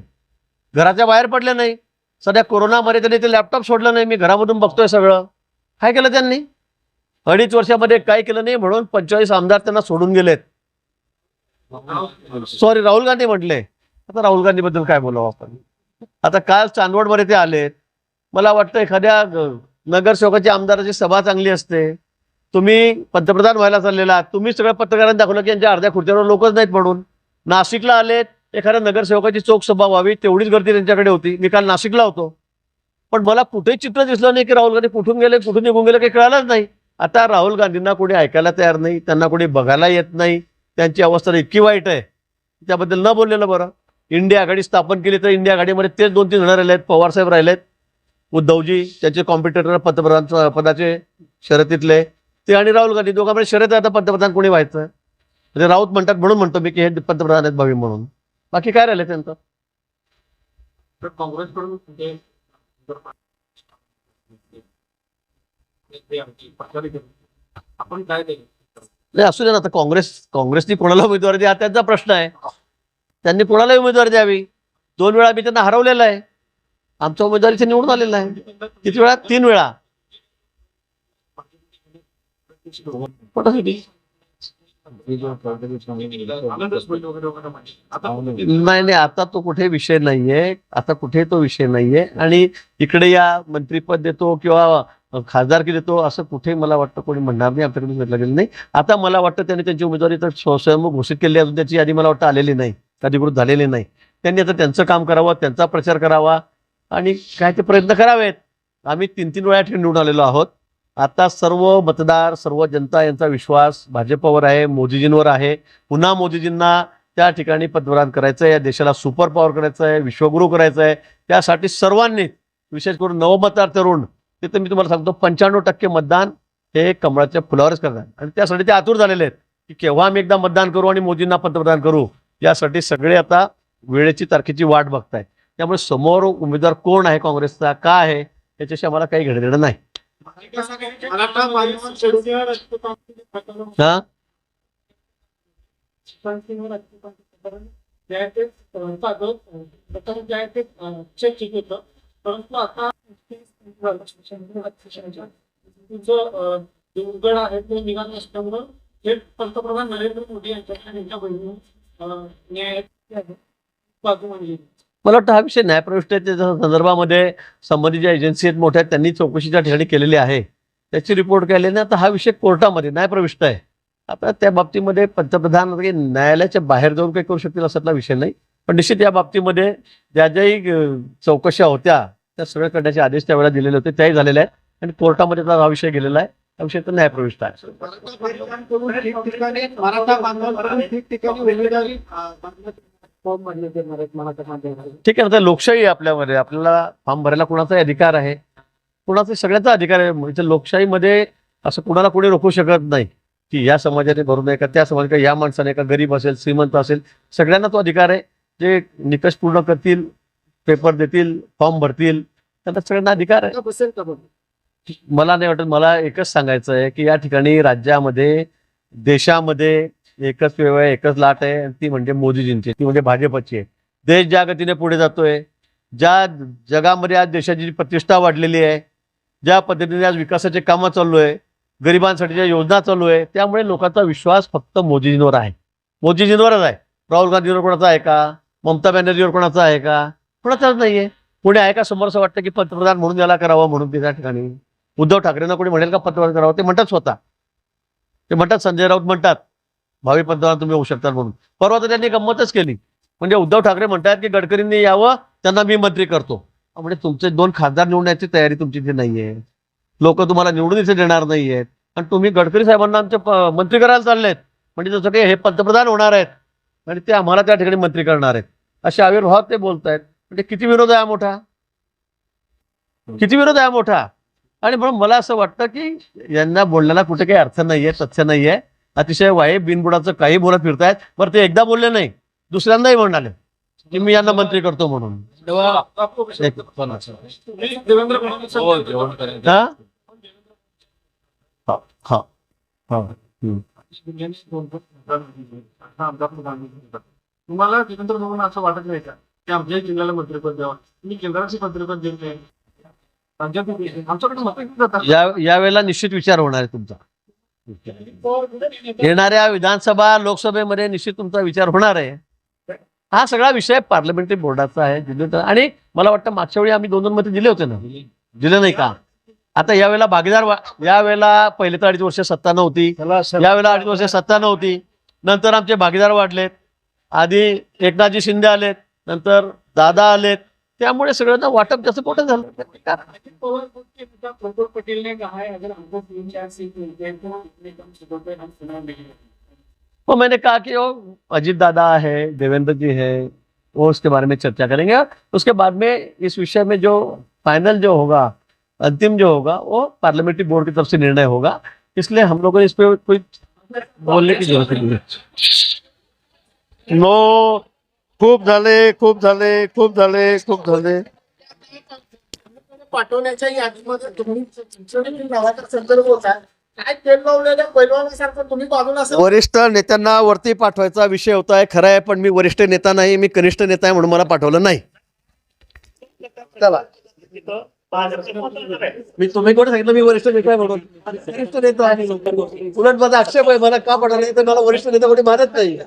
घराच्या बाहेर पडले नाही. सध्या कोरोनामध्ये त्यांनी ते लॅपटॉप सोडलं नाही. मी घरामधून बघतोय सगळं. काय केलं त्यांनी? 2.5 वर्षामध्ये काय केलं नाही म्हणून 45 आमदार त्यांना सोडून गेलेत. सॉरी, राहुल गांधी म्हटले. आता राहुल गांधीबद्दल काय बोलावं आपण? आता काल चांदवडमध्ये ते आलेत. मला वाटतं एखाद्या नगरसेवकाची आमदाराची सभा चांगली असते. तुम्ही पंतप्रधान व्हायला चाललेला, तुम्ही सगळ्या पत्रकारांनी दाखवलं की यांच्या अर्ध्या खुर्च्यावर लोकच नाहीत म्हणून. नाशिकला आलेत, एखाद्या नगरसेवकाची चोख सभा व्हावी तेवढीच गर्दी त्यांच्याकडे होती. मी काल नाशिकला होतो, पण मला कुठेही चित्र दिसलं नाही की राहुल गांधी कुठून गेले कुठून निघून गेले काही कळालंच नाही. आता राहुल गांधींना कोणी ऐकायला तयार नाही, त्यांना कोणी बघायला येत नाही. त्यांची अवस्था इतकी वाईट आहे, त्याबद्दल न बोललेलं बरं. इंडिया आघाडी स्थापन केली तर इंडिया आघाडीमध्ये तेच 2-3 जण राहिले आहेत. पवार साहेब राहिलेत, उद्धवजी त्यांचे कॉम्पिटिटर पंतप्रधान पदाचे शर्यतीतले ते, आणि राहुल गांधी दोघांमध्ये शर्यत आहे आता पंतप्रधान कोणी व्हायचं. म्हणजे राऊत म्हणतात म्हणून म्हणतो मी की हे पंतप्रधान आहेत भावी म्हणून. बाकी काय राहिले त्यांचं? काँग्रेसकडून आपण काय केलं नाही असू दे ना. आता काँग्रेसनी कोणाला उमेदवारी द्या त्यांचा प्रश्न आहे. त्यांनी कोणालाही उमेदवारी द्यावी. 2 वेळा मी त्यांना हरवलेलं आहे. आमचा उमेदवार इथे निवडून आलेला आहे. किती वेळा? 3 वेळा. कोणासाठी? नाही, आता तो कुठे विषय नाहीये. आता कुठे तो विषय नाहीये. आणि इकडे या मंत्रीपद देतो किंवा खासदारकी देतो असं कुठे मला वाटतं कोणी म्हणणार नाही. आमच्याकडून घेतलं गेलं नाही. आता मला वाटतं त्यांनी त्यांची उमेदवारी तर स्वयं घोषित केली. अजून त्याची यादी मला वाटतं आलेली नाही, अधिकृत झालेली नाही. त्यांनी आता त्यांचं काम करावं, त्यांचा प्रचार करावा आणि काय ते प्रयत्न करावेत. आम्ही 3-3 वेळा निवडून आलेलो आहोत. आता सर्व मतदार, सर्व जनता यांचा विश्वास भाजपवर आहे, मोदीजींवर आहे. पुन्हा मोदीजींना त्या ठिकाणी पंतप्रधान करायचं आहे, या देशाला सुपर पॉवर करायचं आहे, विश्वगुरू करायचं आहे. त्यासाठी सर्वांनी, विशेष करून नवमतदार तरुण, ते तर मी तुम्हाला सांगतो 95% मतदान हे कमळाच्या फुलावरच करणार. आणि त्यासाठी ते आतुर झालेले आहेत की केव्हा आम्ही एकदा मतदान करू आणि मोदींना पंतप्रधान करू. यासाठी सगळे आता वेळेची तारखेची वाट बघताय. त्यामुळे समोर उमेदवार कोण आहे काँग्रेसचा, का आहे, याच्याशी आम्हाला काही घेणं देणं नाही. हा परंतु आता दुर्गड आहे ते निघालं असल्यामुळं हे पंतप्रधान नरेंद्र मोदी यांच्या बहिणी न्याय बाजू म्हणजे मला वाटतं हा विषय न्यायप्रविष्टतेच्या संदर्भामध्ये संबंधित ज्या एजन्सी आहेत मोठ्या त्यांनी चौकशीच्या ठिकाणी केलेली आहे. त्याची रिपोर्ट केली नाही. आता हा विषय कोर्टामध्ये न्यायप्रविष्ट आहे. आता त्या बाबतीमध्ये पंतप्रधान न्यायालयाच्या बाहेर जाऊन काही करू शकतील असातला विषय नाही. पण निश्चित या बाबतीमध्ये ज्या ज्याही चौकशा होत्या त्या सगळ्या करण्याचे आदेश त्यावेळेला दिलेले होते, त्याही झालेले आहेत. आणि कोर्टामध्ये हा विषय गेलेला आहे. हा विषय तर न्यायप्रविष्ट आहे. ठीक आहे ना. तर लोकशाही आहे आपल्यामध्ये. आपल्याला फॉर्म भरायला कुणाचाही अधिकार आहे, कुणाचा सगळ्याचा अधिकार आहे. म्हणजे लोकशाहीमध्ये असं कुणाला कोणी रोखू शकत नाही की या समाजाने भरू नये का त्या समाजाने, या माणसाने का, गरीब असेल श्रीमंत असेल, सगळ्यांना तो अधिकार आहे. जे निकष पूर्ण करतील, पेपर देतील, फॉर्म भरतील, त्यांना सगळ्यांना अधिकार आहे. मला नाही वाटत. मला एकच सांगायचं आहे की या ठिकाणी राज्यामध्ये, देशामध्ये एकच वेळ आहे, एकच लाट आहे. ती म्हणजे मोदीजींची, ती म्हणजे भाजपची आहे. देश ज्या गतीने पुढे जातोय, ज्या जगामध्ये आज देशाची प्रतिष्ठा वाढलेली आहे, ज्या पद्धतीने आज विकासाचे कामं चालू आहे, गरिबांसाठीच्या योजना चालू आहे, त्यामुळे लोकांचा विश्वास फक्त मोदीजींवर आहे. मोदीजींवरच आहे. राहुल गांधीवर कोणाचा आहे का? ममता बॅनर्जीवर कोणाचा आहे का? कोणाचाच नाहीये. कोणी आहे का समोर असं वाटतं की पंतप्रधान म्हणून याला करावं म्हणून त्या ठिकाणी? उद्धव ठाकरेंना कोणी म्हणेल का पंतप्रधान करावं? ते म्हणतात स्वतः. ते म्हणतात, संजय राऊत म्हणतात भावी पंतप्रधान तुम्ही होऊ शकतात म्हणून. परवा तर त्यांनी गंमतच केली. म्हणजे उद्धव ठाकरे म्हणतात की गडकरींनी यावं, त्यांना मी मंत्री करतो. म्हणजे तुमचे 2 खासदार निवडण्याची तयारी तुमची इथे नाहीये. लोक तुम्हाला निवडून इथे देणार नाहीयेत आणि तुम्ही गडकरी साहेबांना आमचे मंत्री करायला चाललेत. म्हणजे जसं काही हे पंतप्रधान होणार आहेत आणि ते आम्हाला त्या ठिकाणी मंत्री करणार आहेत असे आविर्भाव ते बोलतायत. म्हणजे किती विरोध आहे मोठा, किती विरोध आहे मोठा. आणि म्हणून मला असं वाटतं की यांना बोलण्याला कुठे काही अर्थ नाहीये, तथ्य नाहीये, अतिशय वाईट बिनबुडाचं काही बोलत फिरतायत. बरं ते एकदा बोलले नाही, दुसऱ्यांदाही म्हणाले की मी यांना मंत्री करतो म्हणून. तुम्ही देवेंद्र फडणवीस हा? हा, हा, हा. तुम्हाला देवेंद्र फडणवीस असं वाटत नाही का की आमच्या जिल्ह्याला मंत्रिपद द्यावं, तुम्ही केंद्राचे मंत्रिपद देत नाही, राज्यात आमच्याकडे मत यावेळेला निश्चित विचार होणार आहे तुमचा. येणाऱ्या विधानसभा लोकसभेमध्ये निश्चित तुमचा विचार होणार आहे. हा सगळा विषय पार्लमेंटरी बोर्डाचा आहे. आणि मला वाटतं मागच्या वेळी आम्ही 2-2 मते दिले होते ना, दिले नाही का? आता यावेळेला भागीदार यावेळेला पहिले तर 2.5 वर्ष सत्ता नव्हती, यावेळेला 2.5 वर्ष सत्ता नव्हती, नंतर आमचे भागीदार वाढलेत. आधी एकनाथजी शिंदे आलेत, नंतर दादा आलेत, त्यामुळे सगळ्यांना वाटप जास्त मोठं झालं. प्रफुल्ल पटेल ने कहा है अगर हमको 3-4 सीट मिलते हैं तो हम सुबह हम चुनाव नहीं लड़ेंगे. वो मैंने कहा कि वो अजीत दादा है, देवेंद्र जी है, वो उसके बारे में चर्चा करेंगे. उसके बाद में इस विषय में जो फाइनल जो होगा, अंतिम जो होगा, वो पार्लियामेंट्री बोर्ड की तरफ से निर्णय होगा. इसलिए हम लोगों ने इस पर कोई बोलने की जरूरत नहीं है. नो, खूप झाले. पाठवण्याच्या यादीमध्ये तुम्ही नावाचा संदर्भ होता, काय तेल लावलेल्या पैलवानासारखं तुम्ही बाजूला असं वरिष्ठ नेत्यांना वरती पाठवायचा विषय होता आहे, खरं आहे. पण मी वरिष्ठ नेता नाही, मी कनिष्ठ नेता आहे, म्हणून मला पाठवलं नाही. मी तुम्ही कोणी सांगितलं मी वरिष्ठ नेता आहे म्हणून? कनिष्ठ नेता आहे. उलट माझा आक्षेप आहे, मला का पाठवलं नाही तर मला वरिष्ठ नेता कोणी मानत नाही.